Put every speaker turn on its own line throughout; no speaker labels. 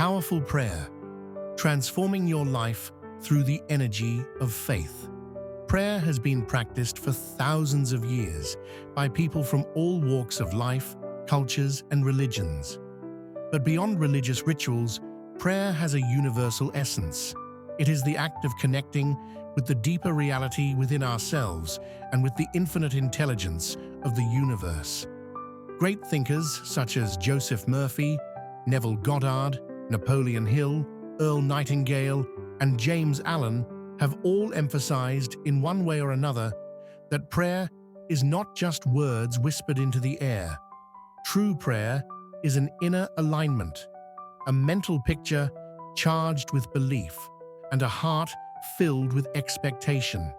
Powerful prayer, transforming your life through the energy of faith. Prayer has been practiced for thousands of years by people from all walks of life, cultures, and religions. But beyond religious rituals, prayer has a universal essence. It is the act of connecting with the deeper reality within ourselves and with the infinite intelligence of the universe. Great thinkers such as Joseph Murphy, Neville Goddard, Napoleon Hill, Earl Nightingale, and James Allen have all emphasized in one way or another that prayer is not just words whispered into the air. True prayer is an inner alignment, a mental picture charged with belief, and a heart filled with expectation.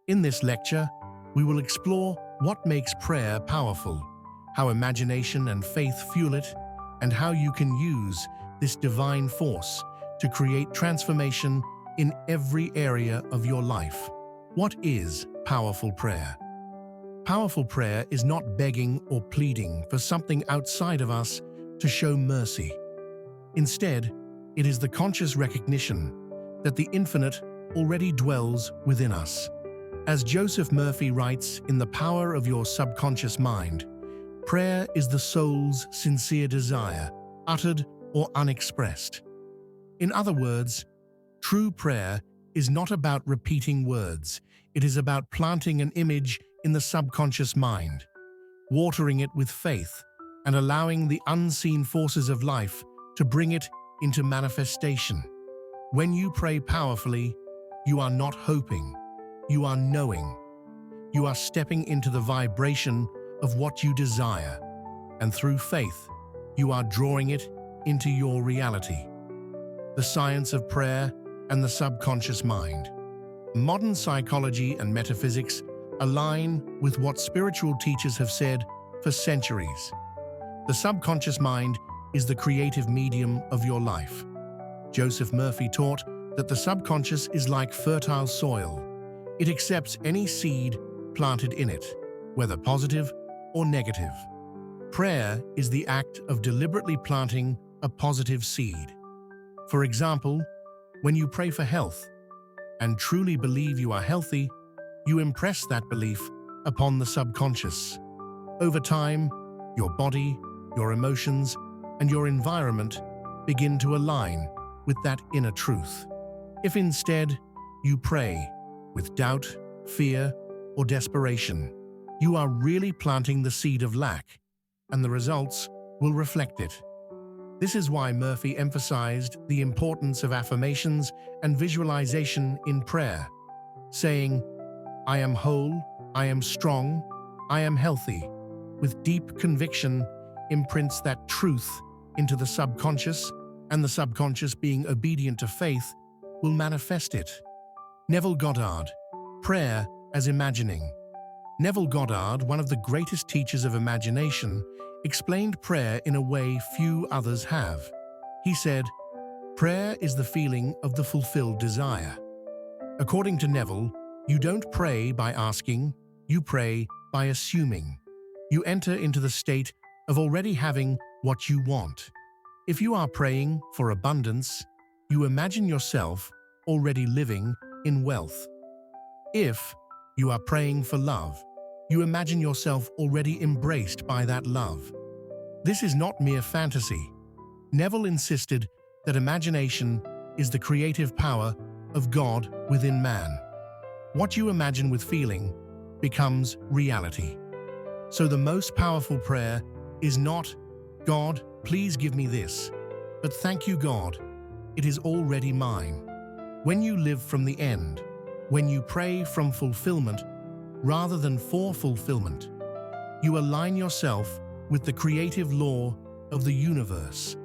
In this lecture, we will explore what makes prayer powerful, how imagination and faith fuel it, and how you can use this divine force to create transformation in every area of your life. What is powerful prayer? Powerful prayer is not begging or pleading for something outside of us to show mercy. Instead, it is the conscious recognition that the infinite already dwells within us. As Joseph Murphy writes in The Power of Your Subconscious Mind, prayer is the soul's sincere desire, uttered or unexpressed. In other words, true prayer is not about repeating words. It is about planting an image in the subconscious mind, watering it with faith, and allowing the unseen forces of life to bring it into manifestation. When you pray powerfully, you are not hoping, you are knowing. You are stepping into the vibration of what you desire, and through faith, you are drawing it into your reality. The science of prayer and the subconscious mind. Modern psychology and metaphysics align with what spiritual teachers have said for centuries. The subconscious mind is the creative medium of your life. Joseph Murphy taught that the subconscious is like fertile soil. It accepts any seed planted in it, whether positive or negative. Prayer is the act of deliberately planting a positive seed. For example, when you pray for health and truly believe you are healthy, you impress that belief upon the subconscious. Over time, your body, your emotions, and your environment begin to align with that inner truth. If instead you pray with doubt, fear, or desperation, you are really planting the seed of lack, and the results will reflect it. This is why Murphy emphasized the importance of affirmations and visualization in prayer, saying, "I am whole, I am strong, I am healthy." With deep conviction, imprints that truth into the subconscious, and the subconscious, being obedient to faith, will manifest it. Neville Goddard, prayer as imagining. Neville Goddard, one of the greatest teachers of imagination, explained prayer in a way few others have. He said, "Prayer is the feeling of the fulfilled desire." According to Neville, you don't pray by asking, you pray by assuming. You enter into the state of already having what you want. If you are praying for abundance, you imagine yourself already living in wealth. If you are praying for love, you imagine yourself already embraced by that love. This is not mere fantasy. Neville insisted that imagination is the creative power of God within man. What you imagine with feeling becomes reality. So the most powerful prayer is not, "God, please give me this," but "Thank you, God, it is already mine." When you live from the end, when you pray from fulfillment rather than for fulfillment, you align yourself with the creative law of the universe.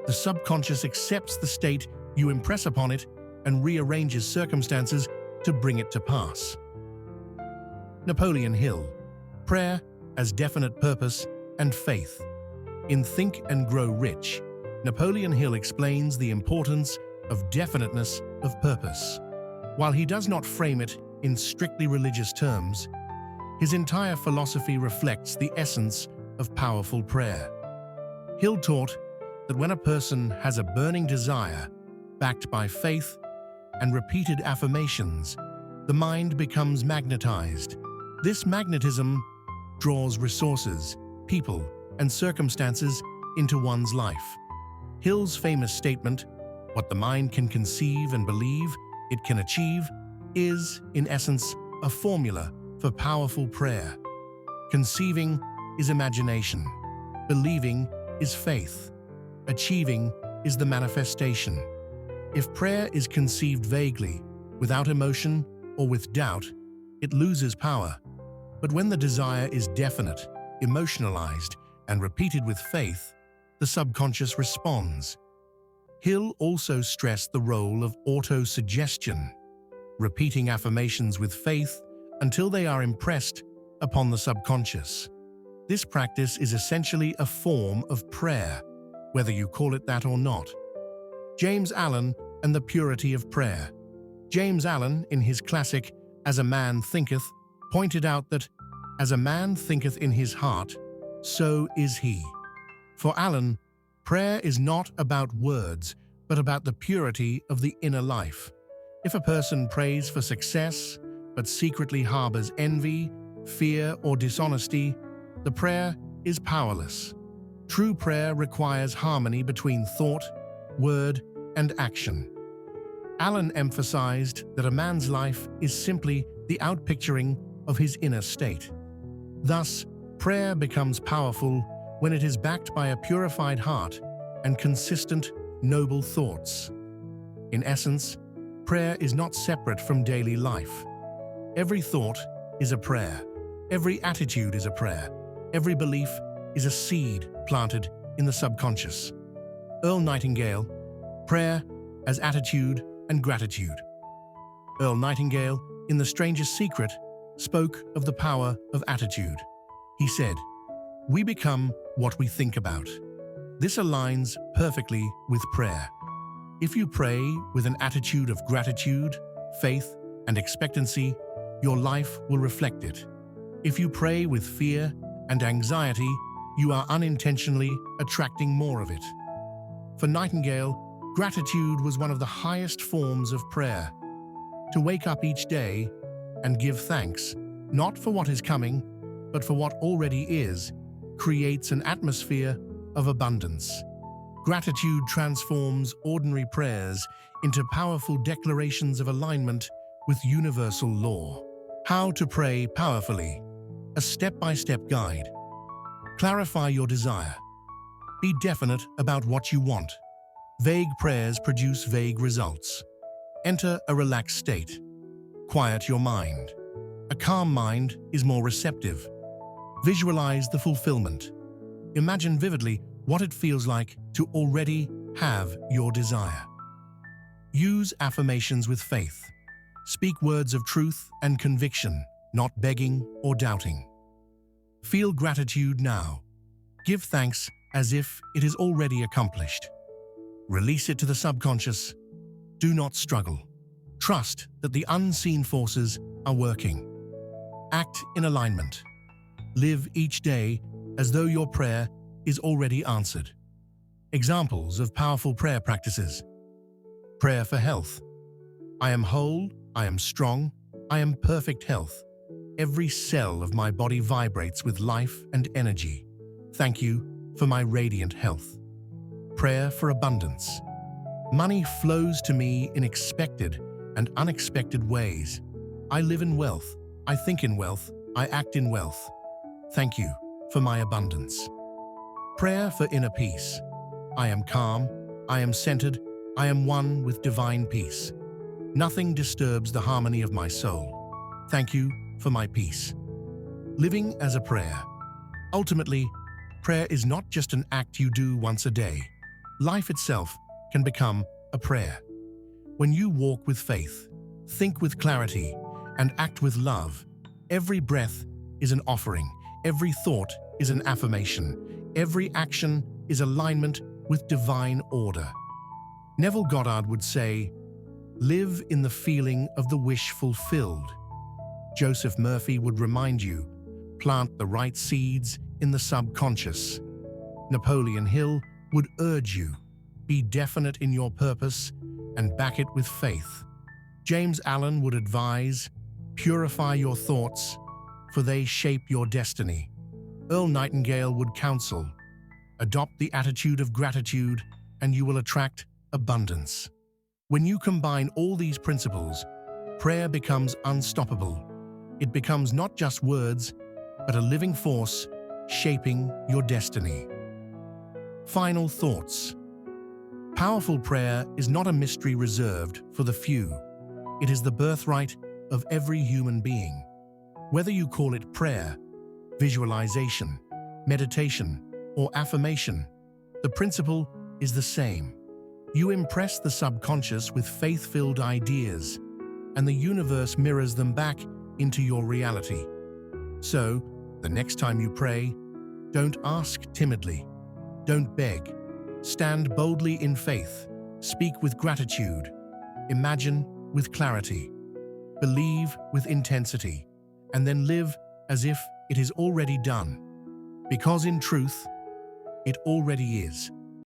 The subconscious accepts the state you impress upon it and rearranges circumstances to bring it to pass. Napoleon Hill, prayer as definite purpose and faith. In Think and Grow Rich, Napoleon Hill explains the importance of definiteness of purpose. While he does not frame it in strictly religious terms, his entire philosophy reflects the essence of powerful prayer. Hill taught that when a person has a burning desire, backed by faith and repeated affirmations, the mind becomes magnetized. This magnetism draws resources, people, and circumstances into one's life. Hill's famous statement, "What the mind can conceive and believe it can achieve," is, in essence, a formula for powerful prayer. Conceiving is imagination. Believing is faith. Achieving is the manifestation. If prayer is conceived vaguely, without emotion or with doubt, it loses power. But when the desire is definite, emotionalized, and repeated with faith, the subconscious responds. Hill also stressed the role of auto-suggestion, repeating affirmations with faith until they are impressed upon the subconscious. This practice is essentially a form of prayer, whether you call it that or not. James Allen and the Purity of Prayer. James Allen, in his classic As a Man Thinketh, pointed out that, "As a man thinketh in his heart, so is he." For Allen, prayer is not about words, but about the purity of the inner life. If a person prays for success, but secretly harbors envy, fear, or dishonesty, the prayer is powerless. True prayer requires harmony between thought, word, and action. Allen emphasized that a man's life is simply the outpicturing of his inner state. Thus, prayer becomes powerful when it is backed by a purified heart and consistent, noble thoughts. In essence, prayer is not separate from daily life. Every thought is a prayer. Every attitude is a prayer. Every belief is a seed planted in the subconscious. Earl Nightingale, Prayer as Attitude and Gratitude. Earl Nightingale, in The Stranger's Secret, spoke of the power of attitude. He said, "We become what we think about." This aligns perfectly with prayer. If you pray with an attitude of gratitude, faith, and expectancy, your life will reflect it. If you pray with fear and anxiety, you are unintentionally attracting more of it. For Nightingale, gratitude was one of the highest forms of prayer. To wake up each day and give thanks, not for what is coming, but for what already is, creates an atmosphere of abundance. Gratitude transforms ordinary prayers into powerful declarations of alignment with universal law. How to pray powerfully. A step-by-step guide. Clarify your desire. Be definite about what you want. Vague prayers produce vague results. Enter a relaxed state. Quiet your mind. A calm mind is more receptive. Visualize the fulfillment. Imagine vividly what it feels like to already have your desire. Use affirmations with faith. Speak words of truth and conviction, not begging or doubting. Feel gratitude now. Give thanks as if it is already accomplished. Release it to the subconscious. Do not struggle. Trust that the unseen forces are working. Act in alignment. Live each day as though your prayer is already answered. Examples of powerful prayer practices. Prayer for health. I am whole, I am strong, I am perfect health. Every cell of my body vibrates with life and energy. Thank you for my radiant health. Prayer for abundance. Money flows to me in expected and unexpected ways. I live in wealth, I think in wealth, I act in wealth. Thank you for my abundance. Prayer for inner peace. I am calm, I am centered, I am one with divine peace. Nothing disturbs the harmony of my soul. Thank you for my peace. Living as a prayer. Ultimately, prayer is not just an act you do once a day. Life itself can become a prayer. When you walk with faith, think with clarity, and act with love, every breath is an offering, every thought is an affirmation, every action is alignment with divine order. Neville Goddard would say, "Live in the feeling of the wish fulfilled." Joseph Murphy would remind you, "Plant the right seeds in the subconscious." Napoleon Hill would urge you, be definite in your purpose and back it with faith. James Allen would advise, purify your thoughts, for they shape your destiny. Earl Nightingale would counsel, adopt the attitude of gratitude and you will attract abundance. When you combine all these principles, prayer becomes unstoppable. It becomes not just words, but a living force shaping your destiny. Final thoughts. Powerful prayer is not a mystery reserved for the few. It is the birthright of every human being. Whether you call it prayer, visualization, meditation, or affirmation, the principle is the same. You impress the subconscious with faith-filled ideas, and the universe mirrors them back into your reality. So, the next time you pray, don't ask timidly. Don't beg. Stand boldly in faith. Speak with gratitude. Imagine with clarity. Believe with intensity. And then live as if it is already done. Because in truth, it already is.